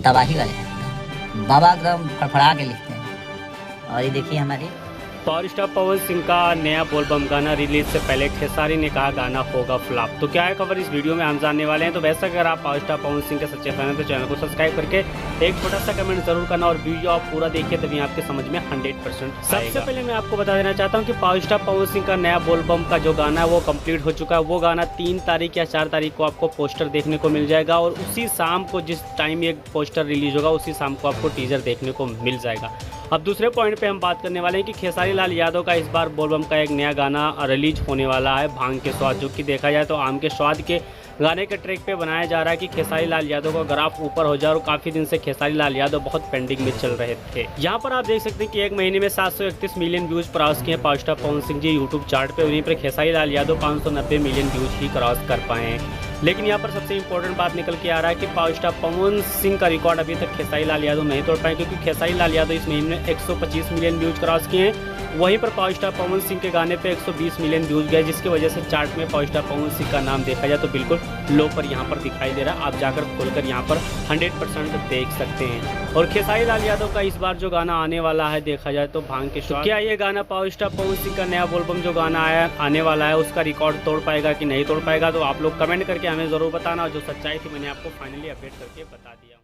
तबाही वाले हैं। बाबा एकदम फड़फड़ा के लिखते हैं। और ये देखिए हमारी पावर स्टार पवन सिंह का नया बोलबम गाना रिलीज से पहले खेसारी ने कहा गाना होगा फ्लॉप। तो क्या है खबर इस वीडियो में हम जानने वाले हैं। तो वैसे अगर आप पावर स्टार पवन सिंह के सच्चे फैन हैं तो चैनल को सब्सक्राइब करके एक छोटा सा कमेंट जरूर करना और वीडियो आप पूरा देखिए, तभी आपके समझ में 100% सबसे पहले मैं आपको बता देना चाहता हूँ कि पावर स्टार पवन सिंह का नया बोलबम का जो गाना है वो कंप्लीट हो चुका है। वो गाना 3 तारीख या 4 तारीख को आपको पोस्टर देखने को मिल जाएगा और उसी शाम को जिस टाइम ये पोस्टर रिलीज होगा उसी शाम को आपको टीजर देखने को मिल जाएगा। अब दूसरे पॉइंट पे हम बात करने वाले हैं कि खेसारी लाल यादव का इस बार बोलबम का एक नया गाना रिलीज होने वाला है, भांग के स्वाद, जो कि देखा जाए तो आम के स्वाद के गाने के ट्रैक पे बनाया जा रहा है कि खेसारी लाल यादव का ग्राफ ऊपर हो जाए। और काफ़ी दिन से खेसारी लाल यादव बहुत पेंडिंग में चल रहे थे। यहाँ पर आप देख सकते हैं कि एक महीने में 731 मिलियन व्यूज क्रॉस किए power star Pawan Singh ji YouTube chart पे। वहीं पर खेसारी लाल यादव 590 मिलियन व्यूज ही क्रॉस कर पाए हैं। लेकिन यहाँ पर सबसे इंपॉर्टेंट बात निकल के आ रहा है कि पावर स्टार पवन सिंह का रिकॉर्ड अभी तक खेसारी लाल यादव नहीं तोड़ पाए, क्योंकि खेसारी लाल यादव इस महीने में 125 मिलियन व्यूज क्रॉस किए हैं। वहीं पर पावर स्टार पवन सिंह के गाने पे 120 मिलियन व्यूज गए, जिसकी वजह से चार्ट में पावर स्टार पवन सिंह का नाम देखा जाए तो बिल्कुल लो पर यहाँ पर दिखाई दे रहा है। आप जाकर खोलकर यहाँ पर 100% देख सकते हैं। और खेसारी लाल यादव का इस बार जो गाना आने वाला है देखा जाए तो भांग के स्वाद, क्या ये गाना पावर स्टार पवन सिंह का नया बोलबम जो गाना आने वाला है उसका रिकॉर्ड तोड़ पाएगा कि नहीं तोड़ पाएगा, तो आप लोग कमेंट करके हमें ज़रूर बताना। जो सच्चाई थी मैंने आपको फाइनली अपडेट करके बता दिया।